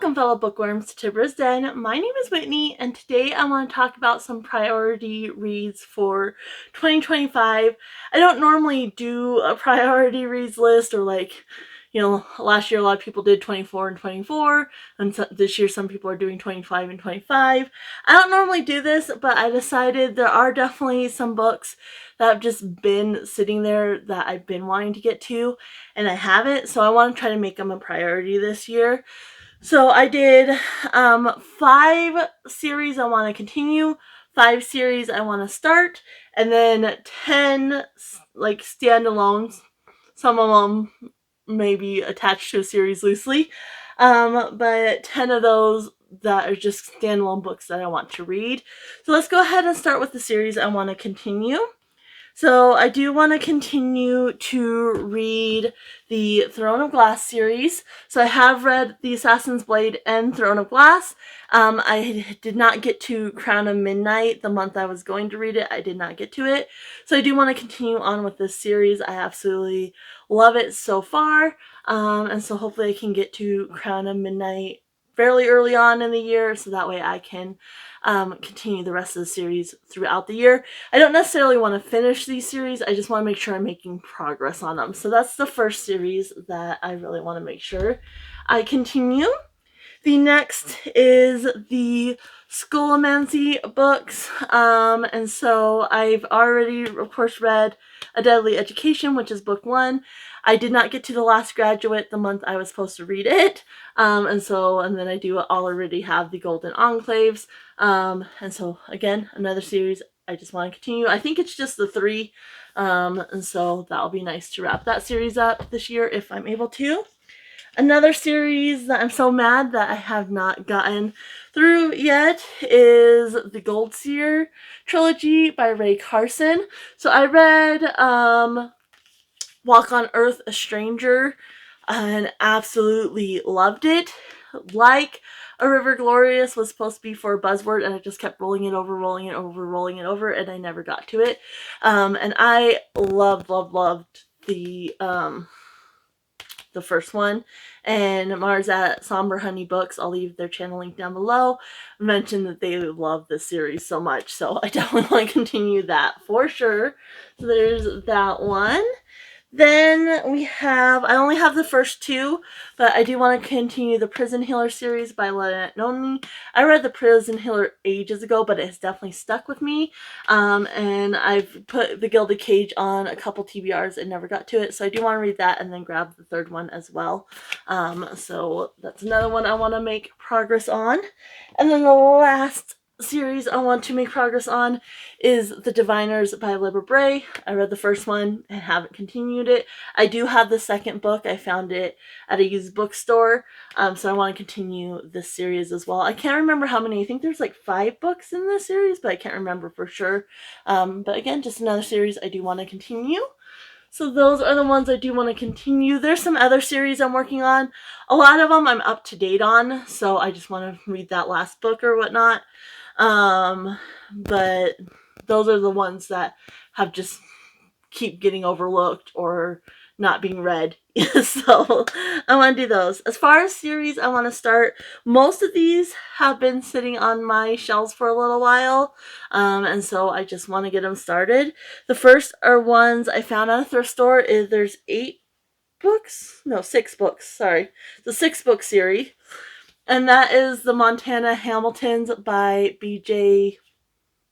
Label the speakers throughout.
Speaker 1: Welcome, fellow bookworms, to Tibra's Den. My name is Whitney, and today I want to talk about some priority reads for 2025. I don't normally do a priority reads list, or last year a lot of people did 24 and 24, and this year some people are doing 25 and 25. I don't normally do this, but I decided there are definitely some books that have just been sitting there that I've been wanting to get to, and I haven't, so I want to try to make them a priority this year. So I did 5 series I want to continue, 5 series I want to start, and then 10 standalones. Some of them may be attached to a series loosely, but 10 of those that are just standalone books that I want to read. So let's go ahead and start with the series I want to continue. So I do want to continue to read the Throne of Glass series. So I have read The Assassin's Blade and Throne of Glass. I did not get to Crown of Midnight the month I was going to read it. I did not get to it. So I do want to continue on with this series. I absolutely love it so far. And so hopefully I can get to Crown of Midnight fairly early on in the year, so that way I can continue the rest of the series throughout the year. I don't necessarily want to finish these series, I just want to make sure I'm making progress on them. So that's the first series that I really want to make sure I continue. The next is the Scholomance books, and so I've already, of course, read A Deadly Education, which is book 1. I did not get to The Last Graduate the month I was supposed to read it, and then I do already have the Golden Enclaves, and so again, another series I just want to continue. I think it's just the 3, and so that'll be nice to wrap that series up this year if I'm able to. Another series that I'm so mad that I have not gotten through yet is the Gold Seer trilogy by Rae Carson. So I read Walk on Earth, A Stranger, and absolutely loved it. Like A River Glorious was supposed to be for a buzzword, and I just kept rolling it over, and I never got to it. And I loved the first one, and Mars at Somber Honey Books, I'll leave their channel link down below, mentioned that they love this series so much, so I definitely want to continue that for sure. So there's that one. Then we have, I only have the first 2, but I do want to continue the Prison Healer series by Lynette Noni. I read the Prison Healer ages ago, but it has definitely stuck with me. And I've put The Gilded Cage on a couple TBRs and never got to it, so I do want to read that and then grab the 3rd one as well. So that's another one I want to make progress on. And then the last series I want to make progress on is The Diviners by Libba Bray. I read the first one and haven't continued it. I do have the second book. I found it at a used bookstore, so I want to continue this series as well. I can't remember how many. I think there's like 5 books in this series, but I can't remember for sure. But again, just another series I do want to continue. So those are the ones I do want to continue. There's some other series I'm working on. A lot of them I'm up to date on, so I just want to read that last book or whatnot. But those are the ones that have just keep getting overlooked or not being read. So I want to do those. As far as series I want to start, most of these have been sitting on my shelves for a little while, and so I just want to get them started. The first are ones I found at a thrift store. There's 6 books, sorry. The 6-book series. And that is The Montana Hamiltons by B.J.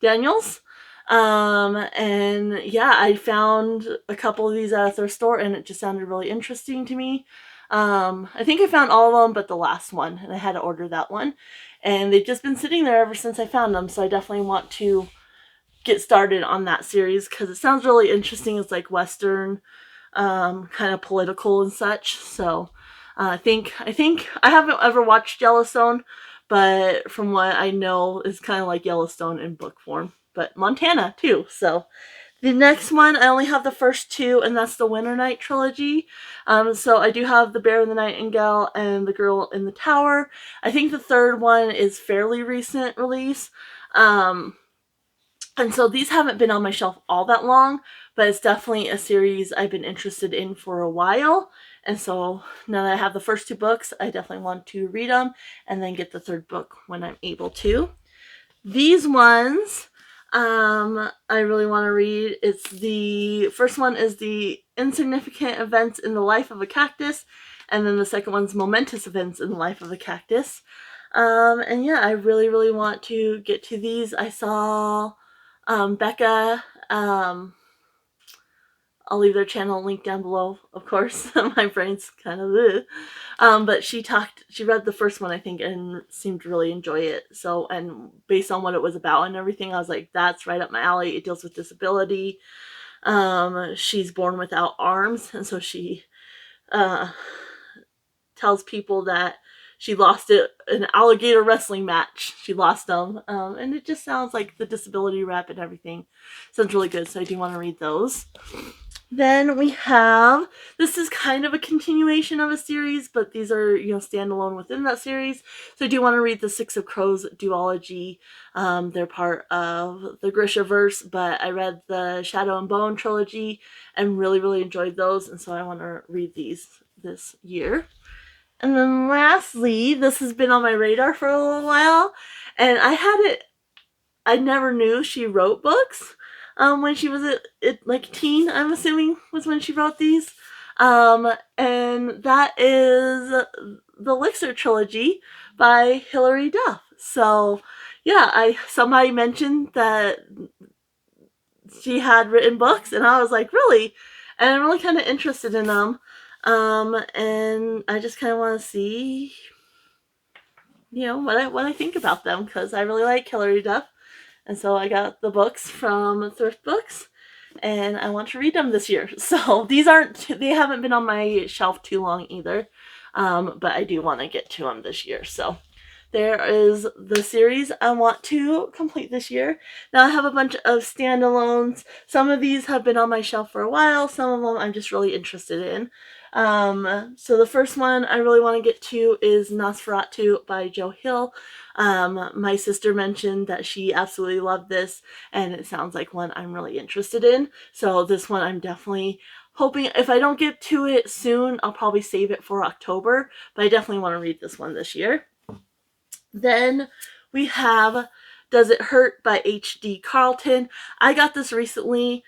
Speaker 1: Daniels. And yeah, I found a couple of these at a thrift store, and it just sounded really interesting to me. I think I found all of them but the last one, and I had to order that one. And they've just been sitting there ever since I found them, so I definitely want to get started on that series because it sounds really interesting. It's like Western, kind of political and such, so I think I haven't ever watched Yellowstone, but from what I know, it's kind of like Yellowstone in book form. But Montana too. So the next one, I only have the first 2, and that's the Winternight trilogy. So I do have The Bear and the Nightingale and The Girl in the Tower. I think the 3rd one is fairly recent release. And so these haven't been on my shelf all that long, but it's definitely a series I've been interested in for a while. And so now that I have the first 2 books, I definitely want to read them and then get the 3rd book when I'm able to. These ones I really want to read. It's the first one is the insignificant events in the life of a cactus, and then the second one's momentous events in the life of a cactus. And yeah, I really, really want to get to these. I saw Becca. I'll leave their channel link down below, of course. My brain's kind of but she read the first one, I think, and seemed to really enjoy it. So, and based on what it was about and everything, I was like, that's right up my alley. It deals with disability. She's born without arms, and so she tells people that she lost it in an alligator wrestling match. She lost them. And it just sounds like the disability rep and everything sounds really good. So I do want to read those. Then we have, this is kind of a continuation of a series, but these are, standalone within that series. So I do want to read the Six of Crows duology. They're part of the Grishaverse, but I read the Shadow and Bone trilogy and really, really enjoyed those. And so I want to read these this year. And then lastly, this has been on my radar for a little while, and I never knew she wrote books. When she was like teen, I'm assuming was when she wrote these. And that is the Elixir trilogy by Hilary Duff. So yeah, somebody mentioned that she had written books, and I was like, really? And I'm really kind of interested in them. And I just kind of want to see, what I think about them, because I really like Hilary Duff. And so I got the books from Thrift Books, and I want to read them this year. So they haven't been on my shelf too long either, but I do want to get to them this year. So there is the series I want to complete this year. Now I have a bunch of standalones. Some of these have been on my shelf for a while. Some of them I'm just really interested in. So the first one I really want to get to is Nosferatu by Joe Hill. My sister mentioned that she absolutely loved this, and it sounds like one I'm really interested in. So this one I'm definitely hoping, if I don't get to it soon, I'll probably save it for October, but I definitely want to read this one this year. Then we have Does It Hurt by H.D. Carlton. I got this recently.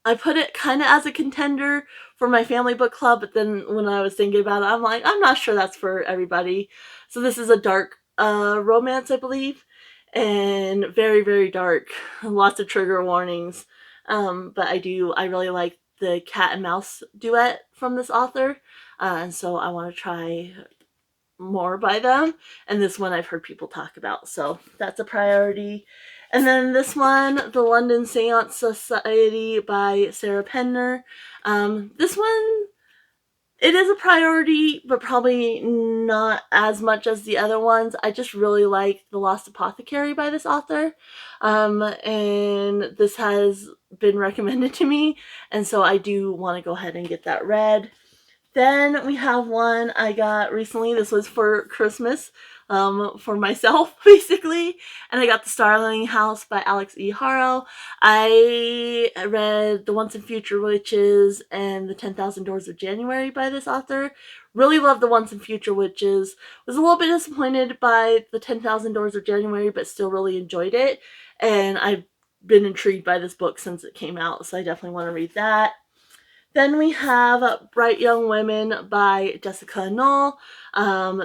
Speaker 1: I put it kind of as a contender for my family book club, but then when I was thinking about it, I'm like, I'm not sure that's for everybody. So this is a dark romance, I believe, and very, very dark. Lots of trigger warnings. But I really like the cat and mouse duet from this author, and so I want to try more by them. And this one I've heard people talk about, so that's a priority. And then this one, The London Seance Society by Sarah Penner. This one, it is a priority, but probably not as much as the other ones. I just really like The Lost Apothecary by this author. And this has been recommended to me, and so I do want to go ahead and get that read. Then we have one I got recently. This was for Christmas, for myself, basically. And I got The Starling House by Alex E. Harrow. I read The Once and Future Witches and The 10,000 Doors of January by this author. Really loved The Once and Future Witches. Was a little bit disappointed by The 10,000 Doors of January, but still really enjoyed it. And I've been intrigued by this book since it came out, so I definitely want to read that. Then we have Bright Young Women by Jessica Knoll.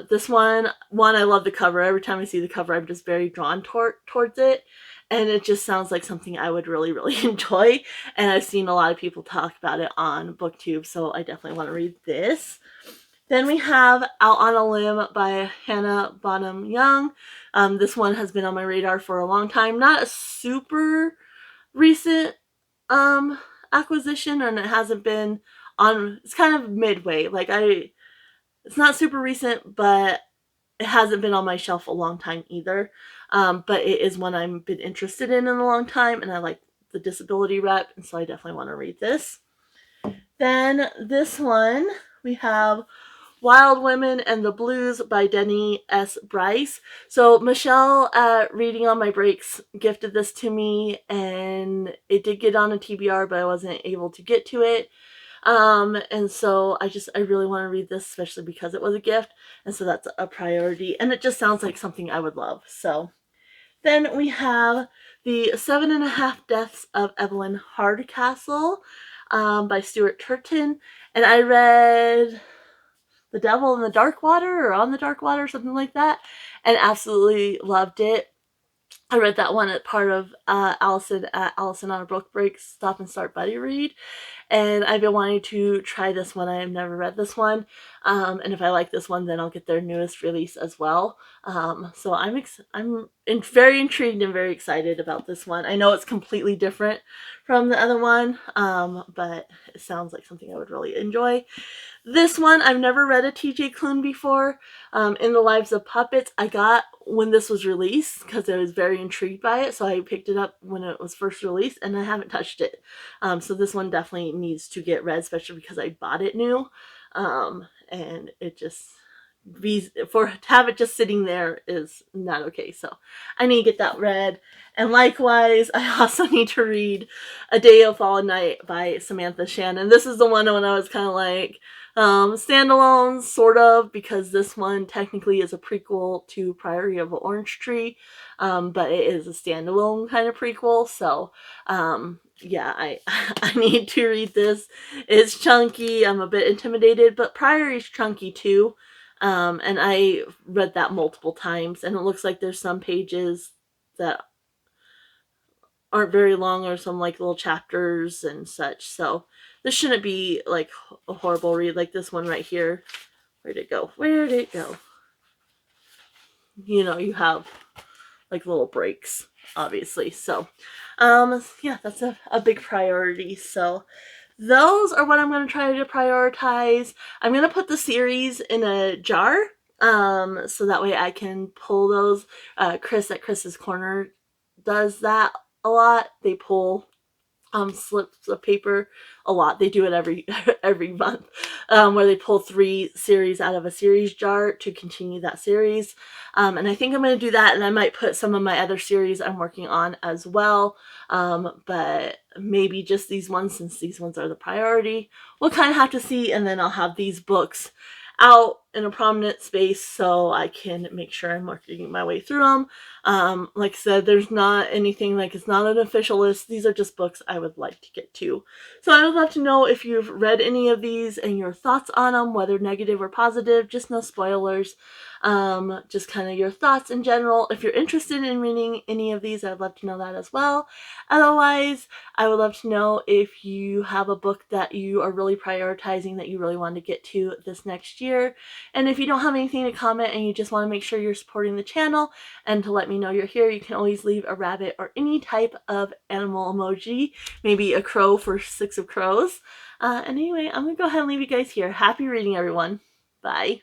Speaker 1: This one, I love the cover. Every time I see the cover, I'm just very drawn towards it. And it just sounds like something I would really, really enjoy. And I've seen a lot of people talk about it on BookTube, so I definitely want to read this. Then we have Out on a Limb by Hannah Bonham Young. This one has been on my radar for a long time. Not a super recent acquisition, and it hasn't been on, it's kind of midway. It's not super recent, but it hasn't been on my shelf a long time either. But it is one I've been interested in a long time, and I like the disability rep, and so I definitely want to read this. Then this one, we have Wild Women and the Blues by Denny S. Bryce. So Michelle at Reading on My Breaks gifted this to me, and it did get on a TBR, but I wasn't able to get to it. And so I really want to read this, especially because it was a gift. And so that's a priority. And it just sounds like something I would love. So then we have The 7.5 Deaths of Evelyn Hardcastle by Stuart Turton. And I read The Devil in the Dark Water or On the Dark Water, something like that, and absolutely loved it. I read that one at part of Allison on a Book Break Stop and Start Buddy Read, and I've been wanting to try this one. I have never read this one, and if I like this one, then I'll get their newest release as well. So I'm very intrigued and very excited about this one. I know it's completely different from the other one, but it sounds like something I would really enjoy. This one, I've never read a TJ Klune before. In the Lives of Puppets, I got when this was released because I was very intrigued by it. So I picked it up when it was first released and I haven't touched it. So this one definitely needs to get read, especially because I bought it new. And it just, to have it just sitting there is not okay. So I need to get that read. And likewise, I also need to read A Day of Fall and Night by Samantha Shannon. This is the one when I was kind of like, standalones, sort of, because this one technically is a prequel to Priory of an Orange Tree, but it is a standalone kind of prequel. So, yeah, I need to read this. It's chunky. I'm a bit intimidated, but Priory's chunky too. And I read that multiple times, and it looks like there's some pages that aren't very long or some like little chapters and such. So this shouldn't be like a horrible read like this one right here. Where'd it go? Where'd it go? You know, you have like little breaks, obviously. So, yeah, that's a big priority. So those are what I'm going to try to prioritize. I'm going to put the series in a jar, so that way I can pull those. Chris at Chris's Corner does that a lot. They pull slips of paper a lot. They do it every month, where they pull 3 series out of a series jar to continue that series. And I think I'm going to do that, and I might put some of my other series I'm working on as well. But maybe just these ones, since these ones are the priority. We'll kind of have to see, and then I'll have these books out in a prominent space so I can make sure I'm working my way through them. Like I said, there's not anything, like it's not an official list. These are just books I would like to get to. So I would love to know if you've read any of these and your thoughts on them, whether negative or positive, just no spoilers. Just kind of your thoughts in general. If you're interested in reading any of these, I'd love to know that as well. Otherwise, I would love to know if you have a book that you are really prioritizing that you really want to get to this next year. And if you don't have anything to comment and you just want to make sure you're supporting the channel and to let me know you're here, you can always leave a rabbit or any type of animal emoji, maybe a crow for 6 of crows. And anyway, I'm going to go ahead and leave you guys here. Happy reading, everyone. Bye.